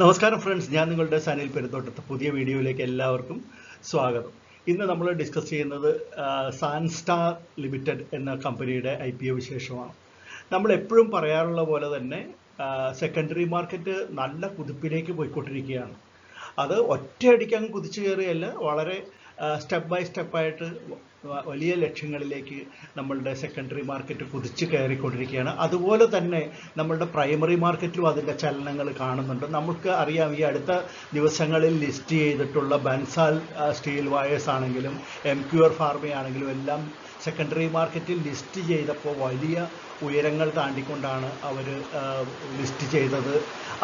നമസ്കാരം ഫ്രണ്ട്സ്, ഞാൻ നിങ്ങളുടെ സനിൽ പെരുന്തോട്ടത്തെ പുതിയ വീഡിയോയിലേക്ക് എല്ലാവർക്കും സ്വാഗതം. ഇന്ന് നമ്മൾ ഡിസ്കസ് ചെയ്യുന്നത് സാൻസ്റ്റാർ ലിമിറ്റഡ് എന്ന കമ്പനിയുടെ IPO വിശേഷമാണ്. നമ്മൾ എപ്പോഴും പറയാറുള്ള പോലെ തന്നെ സെക്കൻഡറി മാർക്കറ്റ് നല്ല കുതിപ്പിലേക്ക് പോയിക്കൊണ്ടിരിക്കുകയാണ്. അത് ഒറ്റയടിക്ക് അങ്ങ് കുതിച്ചു കയറിയല്ല, വളരെ സ്റ്റെപ്പ് ബൈ സ്റ്റെപ്പായിട്ട് വലിയ ലക്ഷ്യങ്ങളിലേക്ക് നമ്മളുടെ സെക്കൻഡറി മാർക്കറ്റ് കുതിച്ച് കയറിക്കൊണ്ടിരിക്കുകയാണ്. അതുപോലെ തന്നെ നമ്മളുടെ പ്രൈമറി മാർക്കറ്റിലും അതിൻ്റെ ചലനങ്ങൾ കാണുന്നുണ്ട്. നമുക്ക് അറിയാം, ഈ അടുത്ത ദിവസങ്ങളിൽ ലിസ്റ്റ് ചെയ്തിട്ടുള്ള ബൻസാൽ സ്റ്റീൽ വയേഴ്സ് ആണെങ്കിലും MQR ഫാർമ ആണെങ്കിലും എല്ലാം സെക്കൻഡറി മാർക്കറ്റിൽ ലിസ്റ്റ് ചെയ്തപ്പോൾ വലിയ ഉയരങ്ങൾ താണ്ടിക്കൊണ്ടാണ് അവർ ലിസ്റ്റ് ചെയ്തത്.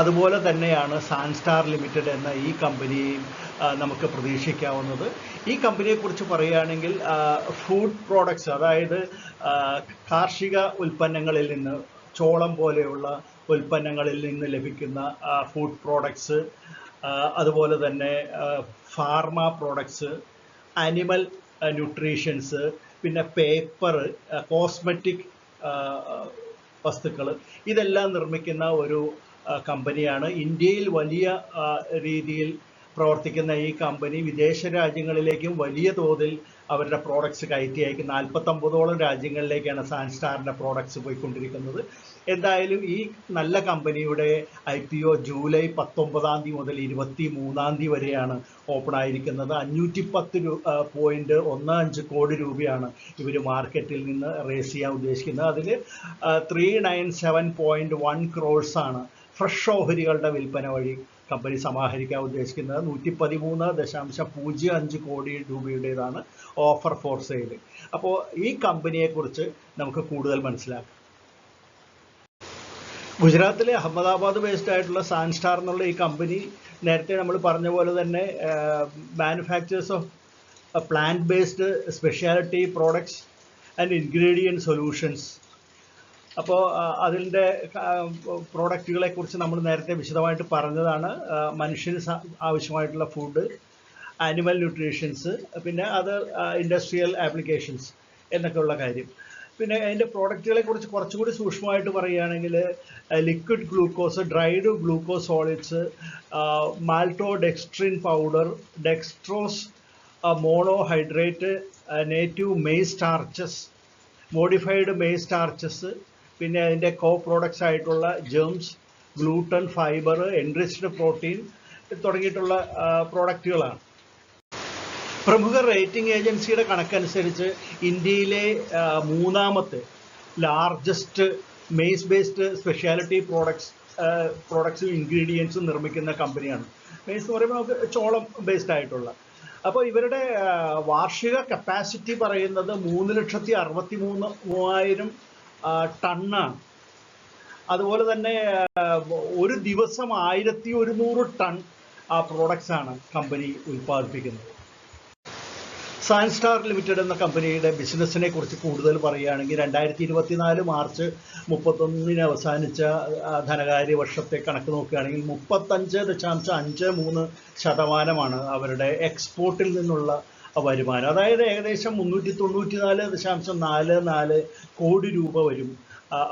അതുപോലെ തന്നെയാണ് സാൻസ്റ്റാർ ലിമിറ്റഡ് എന്ന ഈ കമ്പനിയെയും നമുക്ക് പ്രതീക്ഷിക്കാവുന്നത്. ഈ കമ്പനിയെക്കുറിച്ച് പറയുകയാണെങ്കിൽ ഫുഡ് പ്രോഡക്ട്സ്, അതായത് കാർഷിക ഉൽപ്പന്നങ്ങളിൽ നിന്ന്, ചോളം പോലെയുള്ള ഉൽപ്പന്നങ്ങളിൽ നിന്ന് ലഭിക്കുന്ന ഫുഡ് പ്രോഡക്ട്സ്, അതുപോലെ തന്നെ ഫാർമ പ്രോഡക്ട്സ്, ആനിമൽ ന്യൂട്രീഷൻസ്, പിന്നെ പേപ്പർ, കോസ്മെറ്റിക് വസ്തുക്കൾ, ഇതെല്ലാം നിർമ്മിക്കുന്ന ഒരു കമ്പനിയാണ്. ഇന്ത്യയിൽ വലിയ രീതിയിൽ പ്രവർത്തിക്കുന്ന ഈ കമ്പനി വിദേശ രാജ്യങ്ങളിലേക്കും വലിയ തോതിൽ അവരുടെ പ്രോഡക്ട്സ് കയറ്റി അയക്കും. 49ഓളം രാജ്യങ്ങളിലേക്കാണ് സാൻസ്റ്റാറിൻ്റെ പ്രോഡക്ട്സ് പോയിക്കൊണ്ടിരിക്കുന്നത്. എന്തായാലും ഈ നല്ല കമ്പനിയുടെ IPO ജൂലൈ 19 മുതൽ 23 വരെയാണ് ഓപ്പൺ ആയിരിക്കുന്നത്. 510.15 കോടി രൂപയാണ് ഇവർ മാർക്കറ്റിൽ നിന്ന് റേസ് ചെയ്യാൻ ഉദ്ദേശിക്കുന്നത്. അതിൽ 397.1 ക്രോഴ്സാണ് ഫ്രഷ് ഓഹരികളുടെ വിൽപ്പന വഴി കമ്പനി സമാഹരിക്കാൻ ഉദ്ദേശിക്കുന്നത്. 113.05 കോടി രൂപയുടേതാണ് ഓഫർ ഫോർ സെയിൽ. അപ്പോൾ ഈ കമ്പനിയെക്കുറിച്ച് നമുക്ക് കൂടുതൽ മനസ്സിലാക്കാം. ഗുജറാത്തിലെ അഹമ്മദാബാദ് ബേസ്ഡ് ആയിട്ടുള്ള സാൻസ്റ്റാർ എന്നുള്ള ഈ കമ്പനി നേരത്തെ നമ്മൾ പറഞ്ഞ പോലെ തന്നെ manufacturers of plant based speciality products and ingredient solutions. അപ്പോൾ അതിൻ്റെ പ്രോഡക്റ്റുകളെ കുറിച്ച് നമ്മൾ നേരത്തെ വിശദമായിട്ട് പറഞ്ഞതാണ്. മനുഷ്യന് ആവശ്യമായിട്ടുള്ള ഫുഡ്, ആനിമൽ ന്യൂട്രീഷൻസ്, പിന്നെ അതർ ഇൻഡസ്ട്രിയൽ ആപ്ലിക്കേഷൻസ് എന്നൊക്കെയുള്ള കാര്യം. പിന്നെ അതിൻ്റെ പ്രോഡക്റ്റുകളെ കുറിച്ച് കുറച്ചുകൂടി സൂക്ഷ്മമായിട്ട് പറയുകയാണെങ്കിൽ liquid glucose, dried glucose solids, maltodextrin powder, dextrose monohydrate, native maize starches, modified maize starches, പിന്നെ അതിൻ്റെ കോ പ്രോഡക്ട്സ് ആയിട്ടുള്ള germs, gluten, fibre, enriched protein തുടങ്ങിയിട്ടുള്ള പ്രോഡക്റ്റുകളാണ്. പ്രമുഖ റേറ്റിംഗ് ഏജൻസിയുടെ കണക്കനുസരിച്ച് ഇന്ത്യയിലെ മൂന്നാമത്തെ ലാർജസ്റ്റ് മെയ്സ് ബേസ്ഡ് സ്പെഷ്യാലിറ്റി പ്രോഡക്ട്സും ഇൻഗ്രീഡിയൻസും നിർമ്മിക്കുന്ന കമ്പനിയാണ്. മെയ്സ് എന്ന് പറയുമ്പോൾ നമുക്ക് ചോളം ബേസ്ഡ് ആയിട്ടുള്ള. അപ്പോൾ ഇവരുടെ വാർഷിക കപ്പാസിറ്റി പറയുന്നത് 3,63,000 ടണ്ണാണ്. അതുപോലെ തന്നെ ഒരു ദിവസം 1,100 ടൺ പ്രോഡക്ട്സാണ് കമ്പനി ഉൽപ്പാദിപ്പിക്കുന്നത്. സാൻസ്റ്റാർ ലിമിറ്റഡ് എന്ന കമ്പനിയുടെ ബിസിനസ്സിനെ കുറിച്ച് കൂടുതൽ പറയുകയാണെങ്കിൽ 2024 മാർച്ച് 31 അവസാനിച്ച ധനകാര്യ വർഷത്തെ കണക്ക് നോക്കുകയാണെങ്കിൽ 35.53% അവരുടെ എക്സ്പോർട്ടിൽ നിന്നുള്ള വരുമാനം. അതായത് ഏകദേശം 394.44 കോടി രൂപ വരും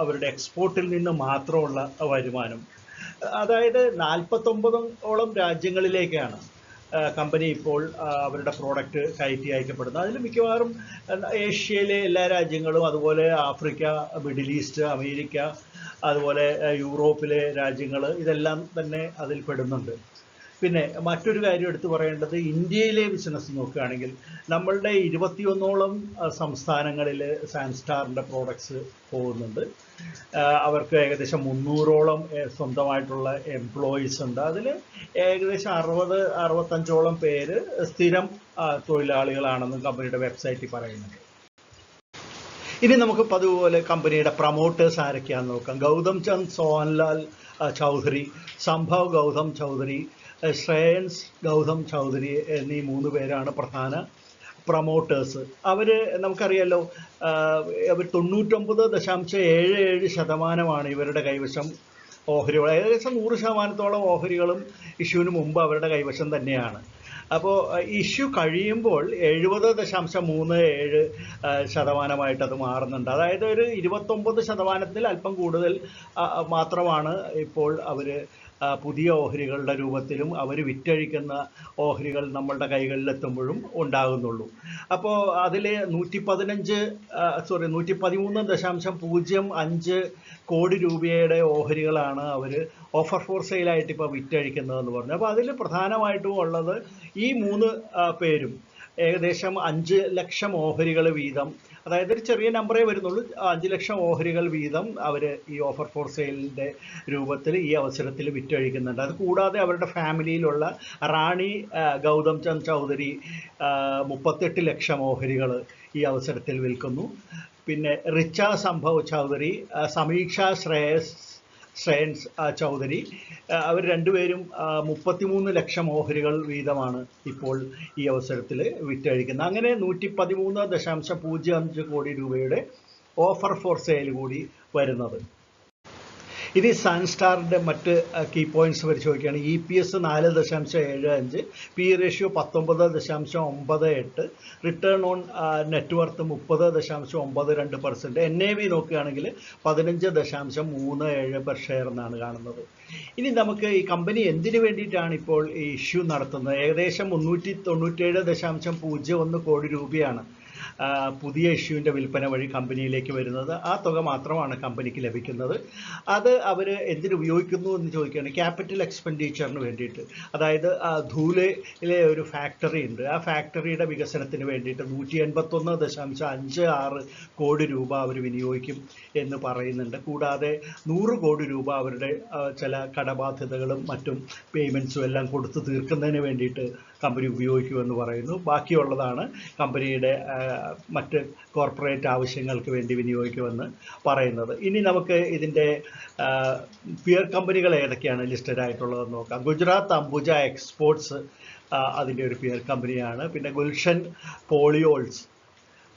അവരുടെ എക്സ്പോർട്ടിൽ നിന്ന് മാത്രമുള്ള വരുമാനം. അതായത് 49ഓളം രാജ്യങ്ങളിലേക്കാണ് കമ്പനി ഇപ്പോൾ അവരുടെ പ്രോഡക്റ്റ് കയറ്റി അയക്കപ്പെടുന്നത്. അതിൽ മിക്കവാറും ഏഷ്യയിലെ എല്ലാ രാജ്യങ്ങളും, അതുപോലെ ആഫ്രിക്ക, മിഡിൽ ഈസ്റ്റ്, അമേരിക്ക, അതുപോലെ യൂറോപ്പിലെ രാജ്യങ്ങൾ, ഇതെല്ലാം തന്നെ അതിൽ പെടുന്നുണ്ട്. പിന്നെ മറ്റൊരു കാര്യം എടുത്തു പറയേണ്ടത്, ഇന്ത്യയിലെ ബിസിനസ് നോക്കുകയാണെങ്കിൽ നമ്മളുടെ 21ഓളം സംസ്ഥാനങ്ങളിൽ സാൻസ്റ്റാറിൻ്റെ പ്രോഡക്ട്സ് പോകുന്നുണ്ട്. അവർക്ക് ഏകദേശം 300ഓളം സ്വന്തമായിട്ടുള്ള എംപ്ലോയീസ് ഉണ്ട്. അതിൽ ഏകദേശം 60-65ഓളം പേര് സ്ഥിരം തൊഴിലാളികളാണെന്ന് കമ്പനിയുടെ വെബ്സൈറ്റിൽ പറയുന്നുണ്ട്. ഇനി നമുക്ക് പതിവുപോലെ കമ്പനിയുടെ പ്രൊമോട്ടേഴ്സ് ആരൊക്കെയാണെന്ന് നോക്കാം. ഗൗതം ചന്ദ് സോഹൻലാൽ ചൗധരി, സംഭവ് ഗൗതം ചൗധരി, ശ്രേയൻസ് ഗൗതം ചൗധരി എന്നീ 3 പേരാണ് പ്രധാന പ്രൊമോട്ടേഴ്സ്. അവർ നമുക്കറിയാലോ, അവർ 99.77% ഇവരുടെ കൈവശം ഓഹരികൾ. ഏകദേശം 100% ഓഹരികളും ഇഷ്യൂവിന് മുമ്പ് അവരുടെ കൈവശം തന്നെയാണ്. അപ്പോൾ ഇഷ്യൂ കഴിയുമ്പോൾ 70.37% അത് മാറുന്നുണ്ട്. അതായത് ഒരു 29% അല്പം കൂടുതൽ മാത്രമാണ് ഇപ്പോൾ അവർ പുതിയ ഓഹരികളുടെ രൂപത്തിലും അവർ വിറ്റഴിക്കുന്ന ഓഹരികൾ നമ്മളുടെ കൈകളിലെത്തുമ്പോഴും ഉണ്ടാകുന്നുള്ളൂ. അപ്പോൾ അതിൽ 113.05 കോടി രൂപയുടെ ഓഹരികളാണ് അവർ ഓഫർ ഫോർ സെയിലായിട്ട് ഇപ്പോൾ വിറ്റഴിക്കുന്നതെന്ന് പറഞ്ഞു. അപ്പോൾ അതിൽ പ്രധാനമായിട്ടും ഉള്ളത് ഈ 3 പേരും ഏകദേശം 5 ലക്ഷം ഓഹരികൾ വീതം, അതായത് ഒരു ചെറിയ നമ്പറേ വരുന്നുള്ളൂ, 5 ലക്ഷം ഓഹരികൾ വീതം അവർ ഈ ഓഫർ ഫോർ സെയിലിൻ്റെ രൂപത്തിൽ ഈ അവസരത്തിൽ വിറ്റഴിക്കുന്നുണ്ട്. അത് കൂടാതെ അവരുടെ ഫാമിലിയിലുള്ള റാണി ഗൗതം ചന്ദ് ചൗധരി 38 ലക്ഷം ഓഹരികൾ ഈ അവസരത്തിൽ വിൽക്കുന്നു. പിന്നെ റിച്ച സംഭവ് ചൗധരി, സമീക്ഷ ശ്രേയൻസ് ചൗധരി, അവർ രണ്ടുപേരും 33 ലക്ഷം ഓഹരികൾ വീതമാണ് ഇപ്പോൾ ഈ അവസരത്തിൽ വിറ്റഴിക്കുന്നത്. അങ്ങനെ 113.05 കോടി രൂപയുടെ ഓഫർ ഫോർ സെയിൽ കൂടി വരുന്നത്. ഇനി സാൻസ്റ്റാറിൻ്റെ മറ്റ് കീ പോയിന്റ്സ് പരിശോധിക്കുകയാണ്. EPS 4.75, P ratio 19.98, return on net worth 30.92%, NAV നോക്കുകയാണെങ്കിൽ 15.37 പെർ ഷെയർ എന്നാണ് കാണുന്നത്. ഇനി നമുക്ക് ഈ കമ്പനി എന്തിനു വേണ്ടിയിട്ടാണ് ഇപ്പോൾ ഈ ഇഷ്യൂ നടത്തുന്നത്? ഏകദേശം 397.01 കോടി രൂപയാണ് പുതിയ ഇഷ്യൂവിൻ്റെ വിൽപ്പന വഴി കമ്പനിയിലേക്ക് വരുന്നത്. ആ തുക മാത്രമാണ് കമ്പനിക്ക് ലഭിക്കുന്നത്. അത് അവർ എന്തിനുപയോഗിക്കുന്നു എന്ന് ചോദിക്കുകയാണ്. ക്യാപിറ്റൽ എക്സ്പെൻഡിച്ചറിന് വേണ്ടിയിട്ട്, അതായത് ധൂലെയിലെ ഒരു ഫാക്ടറി ഉണ്ട്, ആ ഫാക്ടറിയുടെ വികസനത്തിന് വേണ്ടിയിട്ട് 181.56 കോടി രൂപ അവർ വിനിയോഗിക്കും എന്ന് പറയുന്നുണ്ട്. കൂടാതെ 100 കോടി രൂപ അവരുടെ ചില കടബാധ്യതകളും മറ്റും പേയ്മെൻറ്റ്സും എല്ലാം കൊടുത്തു തീർക്കുന്നതിന് വേണ്ടിയിട്ട് കമ്പനി ഉപയോഗിക്കുമെന്ന് പറയുന്നു. ബാക്കിയുള്ളതാണ് കമ്പനിയുടെ മറ്റ് കോർപ്പറേറ്റ് ആവശ്യങ്ങൾക്ക് വേണ്ടി വിനിയോഗിക്കുമെന്ന് പറയുന്നത്. ഇനി നമുക്ക് ഇതിൻ്റെ പിയർ കമ്പനികൾ ഏതൊക്കെയാണ് ലിസ്റ്റഡ് ആയിട്ടുള്ളതെന്ന് നോക്കാം. ഗുജറാത്ത് അംബുജ എക്സ്പോർട്സ് അതിൻ്റെ ഒരു പിയർ കമ്പനിയാണ്. പിന്നെ ഗുൽഷൻ പോളിയോൾസ്,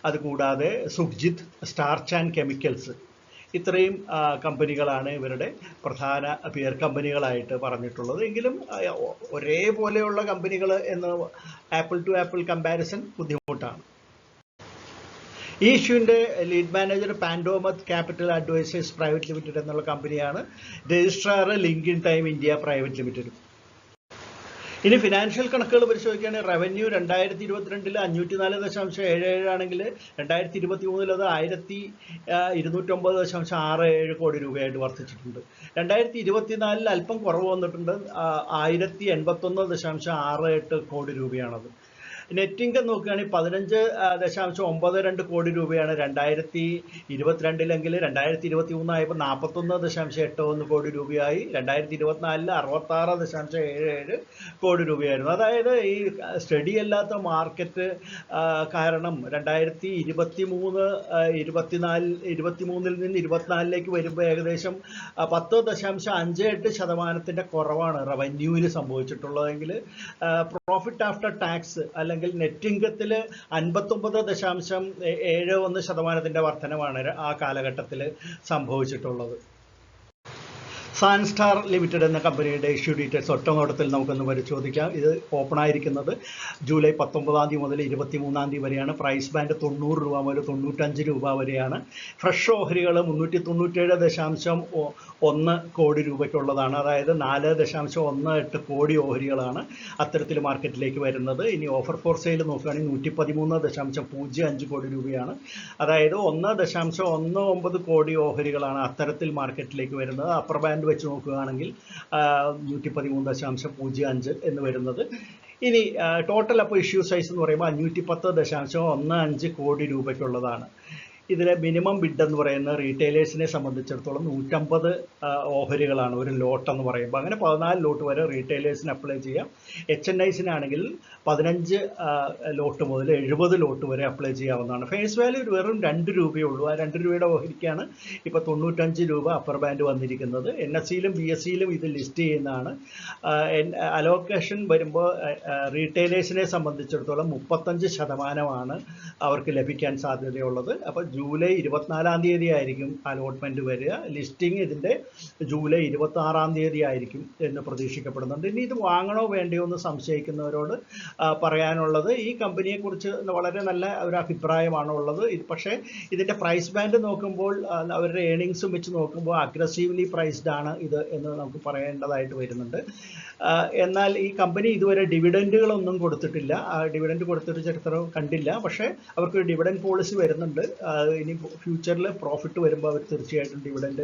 അതുകൂടാതെ സുഖ്ജിത്ത്, സ്റ്റാർച്ച് ആൻഡ് കെമിക്കൽസ്, ഇത്രയും കമ്പനികളാണ് ഇവരുടെ പ്രധാന പിയർ കമ്പനികളായിട്ട് പറഞ്ഞിട്ടുള്ളത്. എങ്കിലും ഒരേപോലെയുള്ള കമ്പനികൾ എന്ന് ആപ്പിൾ ടു ആപ്പിൾ കമ്പാരിസൺ ബുദ്ധിമുട്ടാണ്. ഈ ഇഷ്യൂവിൻ്റെ lead manager Pantomath capital advisors private limited എന്നുള്ള കമ്പനിയാണ്. Registrar link in time India private limited. ഇനി ഫിനാൻഷ്യൽ കണക്കുകൾ പരിശോധിക്കുകയാണെങ്കിൽ റവന്യൂ 2022 504.77 ആണെങ്കിൽ 2023 അത് 1209.67 കോടി രൂപയായിട്ട് വർദ്ധിച്ചിട്ടുണ്ട്. 2024 അല്പം കുറവ് വന്നിട്ടുണ്ട്, 1081.68 കോടി രൂപയാണത്. നെറ്റ് ഇൻകം നോക്കുകയാണെങ്കിൽ 15.92 കോടി രൂപയാണ് 2022 2023 ആയപ്പോൾ 41.81 കോടി രൂപയായി. 2024 66.77 കോടി രൂപയായിരുന്നു. അതായത് ഈ സ്റ്റഡി അല്ലാത്ത മാർക്കറ്റ് കാരണം 2023 23 നിന്ന് 24 വരുമ്പോൾ ഏകദേശം 10.58% കുറവാണ് റവന്യൂവിൽ സംഭവിച്ചിട്ടുള്ളതെങ്കിൽ പ്രോഫിറ്റ് ആഫ്റ്റർ ടാക്സ് അല്ലെങ്കിൽ നെറ്റ് ഇൻകത്തിൽ 59.71% വർധനമാണ് ആ കാലഘട്ടത്തിൽ സംഭവിച്ചിട്ടുള്ളത്. സാൻസ്റ്റാർ ലിമിറ്റഡ് എന്ന കമ്പനിയുടെ ഇഷ്യൂ ഡീറ്റെയിൽസ് ഒറ്റനോട്ടത്തിൽ നമുക്കൊന്ന് പരിശോധിക്കാം. ഇത് ഓപ്പൺ ആയിരിക്കുന്നത് ജൂലൈ 19 മുതൽ 23 വരെയാണ്. പ്രൈസ് ബാൻഡ് 90 രൂപ മുതൽ 95 രൂപ വരെയാണ്. ഫ്രഷ് ഓഹരികൾ 397.1 കോടി രൂപയ്ക്കുള്ളതാണ്. അതായത് 4.18 കോടി ഓഹരികളാണ് അത്തരത്തിൽ മാർക്കറ്റിലേക്ക് വരുന്നത്. ഇനി ഓഫർ ഫോർ സെയിൽ നോക്കുകയാണെങ്കിൽ 113.05 കോടി രൂപയാണ്. അതായത് 1.19 കോടി ഓഹരികളാണ് അത്തരത്തിൽ മാർക്കറ്റിലേക്ക് വരുന്നത്. അപ്പർ ബാൻഡ് വെച്ച് നോക്കുകയാണെങ്കിൽ 113.05 എന്ന് വരുന്നത്. ഇനി ടോട്ടൽ അപ്പോൾ ഇഷ്യൂ സൈസ് എന്ന് പറയുമ്പോൾ 510.15 കോടി രൂപയ്ക്കുള്ളതാണ്. ഇതിലെ മിനിമം ബിഡ് എന്ന് പറയുന്നത് റീറ്റെയിലേഴ്സിനെ സംബന്ധിച്ചിടത്തോളം 150 ഓഹരികളാണ് ഒരു ലോട്ട് എന്ന് പറയുമ്പോൾ. അങ്ങനെ 14 ലോട്ട് വരെ റീറ്റെയിലേഴ്സിന് അപ്ലൈ ചെയ്യാം. HNIസിനാണെങ്കിൽ 15 ലോട്ട് മുതൽ 70 ലോട്ട് വരെ അപ്ലൈ ചെയ്യാവുന്നതാണ്. ഫേസ് വാല്യൂ വെറും 2 രൂപയേ ഉള്ളൂ. ആ 2 രൂപയുടെ ഓഹരിക്കാണ് ഇപ്പോൾ 95 രൂപ അപ്പർ ബാൻഡ് വന്നിരിക്കുന്നത്. NSEയിലും BSEയിലും ഇത് ലിസ്റ്റ് ചെയ്യുന്നതാണ്. അലോക്കേഷൻ വരുമ്പോൾ റീറ്റെയിലേഴ്സിനെ സംബന്ധിച്ചിടത്തോളം 35% അവർക്ക് ലഭിക്കാൻ സാധ്യതയുള്ളത്. അപ്പോൾ ജൂലൈ 24 ആയിരിക്കും അലോട്ട്മെൻറ്റ് വരിക. ലിസ്റ്റിംഗ് ഇതിൻ്റെ ജൂലൈ 26 ആയിരിക്കും എന്ന് പ്രതീക്ഷിക്കപ്പെടുന്നുണ്ട്. ഇനി ഇത് വാങ്ങണോ വേണ്ടയോ എന്ന് സംശയിക്കുന്നവരോട് പറയാനുള്ളത്, ഈ കമ്പനിയെക്കുറിച്ച് വളരെ നല്ല ഒരു അഭിപ്രായമാണ് ഉള്ളത്. പക്ഷേ ഇതിൻ്റെ പ്രൈസ് ബാൻഡ് നോക്കുമ്പോൾ അവരുടെ ഏണിങ്സും വെച്ച് നോക്കുമ്പോൾ അഗ്രസീവ്ലി പ്രൈസ്ഡ് ആണ് ഇത് എന്ന് നമുക്ക് പറയേണ്ടതായിട്ട് വരുന്നുണ്ട്. എന്നാൽ ഈ കമ്പനി ഇതുവരെ ഡിവിഡൻഡുകളൊന്നും കൊടുത്തിട്ടില്ല. ഡിവിഡൻഡ് കൊടുത്തിട്ട് ചരിത്രം കണ്ടില്ല. പക്ഷേ അവർക്ക് ഡിവിഡൻഡ് പോളിസി വരുന്നുണ്ട്. ഇനി ഫ്യൂച്ചറിൽ പ്രോഫിറ്റ് വരുമ്പോൾ അവർ തീർച്ചയായിട്ടും ഡിവിഡൻഡ്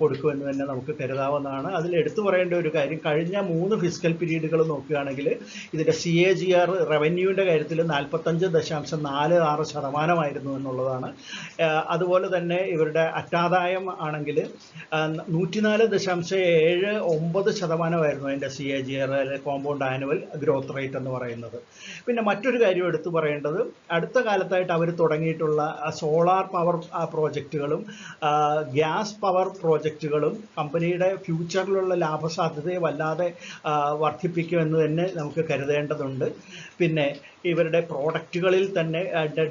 കൊടുക്കുമെന്ന് തന്നെ നമുക്ക് കരുതാവുന്നതാണ്. അതിൽ എടുത്തു പറയേണ്ട ഒരു കാര്യം, കഴിഞ്ഞ 3 ഫിസ്ക്കൽ പീരീഡുകൾ നോക്കുകയാണെങ്കിൽ ഇതിൻ്റെ CAGR റവന്യൂവിൻ്റെ കാര്യത്തിൽ 45.46% എന്നുള്ളതാണ്. അതുപോലെ തന്നെ ഇവരുടെ അറ്റാദായം ആണെങ്കിൽ 104.79% അതിൻ്റെ CAGR compound annual growth rate എന്ന് പറയുന്നത്. പിന്നെ മറ്റൊരു കാര്യം എടുത്തു പറയേണ്ടത്, അടുത്ത കാലത്തായിട്ട് അവർ തുടങ്ങിയിട്ടുള്ള സോളാർ പവർ പ്രോജക്റ്റുകളും ഗ്യാസ് പവർ പ്രോജക്റ്റുകളും കമ്പനിയുടെ ഫ്യൂച്ചറിലുള്ള ലാഭസാധ്യതയെ വല്ലാതെ വർദ്ധിപ്പിക്കുമെന്ന് തന്നെ നമുക്ക് കരുതേണ്ടതുണ്ട്. പിന്നെ ഇവരുടെ പ്രോഡക്റ്റുകളിൽ തന്നെ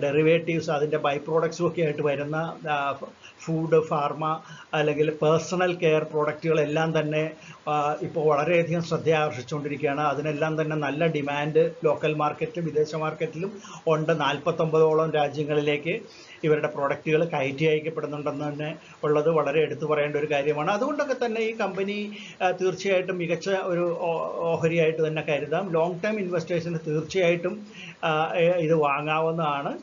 ഡെറിവേറ്റീവ്സ്, അതിൻ്റെ ബൈ പ്രോഡക്ട്സും ഒക്കെ ആയിട്ട് വരുന്ന ഫുഡ്, ഫാർമ അല്ലെങ്കിൽ പേഴ്സണൽ കെയർ പ്രോഡക്റ്റുകളെല്ലാം തന്നെ ഇപ്പോൾ വളരെയധികം ശ്രദ്ധ ആകർഷിച്ചുകൊണ്ടിരിക്കുകയാണ്. അതിനെല്ലാം തന്നെ നല്ല ഡിമാൻഡ് ലോക്കൽ മാർക്കറ്റിലും വിദേശ മാർക്കറ്റിലും ഉണ്ട്. 49ഓളം രാജ്യങ്ങളിലേക്ക് ഇവരുടെ പ്രോഡക്റ്റുകൾ കയറ്റി അയക്കപ്പെടുന്നുണ്ടെന്ന് തന്നെ ഉള്ളത് വളരെ എടുത്തു പറയേണ്ട ഒരു കാര്യമാണ്. അതുകൊണ്ടൊക്കെ തന്നെ ഈ കമ്പനി തീർച്ചയായിട്ടും മികച്ച ഒരു ഓഹരിയായിട്ട് തന്നെ കരുതാം. ലോങ് ടൈം ഇൻവെസ്റ്റേഴ്സിന് തീർച്ചയായിട്ടും ഇത് വാങ്ങാവുന്നതാണ്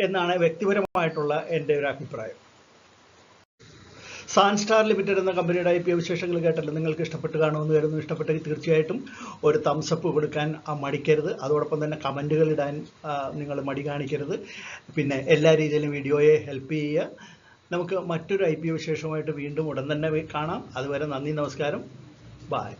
എന്നാണ് വ്യക്തിപരമായിട്ടുള്ള എൻ്റെ ഒരു അഭിപ്രായം. സാൻസ്റ്റാർ ലിമിറ്റഡ് എന്ന കമ്പനിയുടെ IPO വിശേഷങ്ങൾ കേട്ടല്ലോ. നിങ്ങൾക്ക് ഇഷ്ടപ്പെട്ട് കാണുമെന്ന് കരുതുന്നു. ഇഷ്ടപ്പെട്ടെങ്കിൽ തീർച്ചയായിട്ടും ഒരു തംസപ്പ് കൊടുക്കാൻ മടിക്കരുത്. അതോടൊപ്പം തന്നെ കമൻറ്റുകൾ ഇടാൻ നിങ്ങൾ മടി കാണിക്കരുത്. പിന്നെ എല്ലാ രീതിയിലും വീഡിയോയെ ഹെൽപ്പ് ചെയ്യുക. നമുക്ക് മറ്റൊരു IPO വിശേഷമായിട്ട് വീണ്ടും ഉടൻ തന്നെ കാണാം. അതുവരെ നന്ദി, നമസ്കാരം, ബായ്.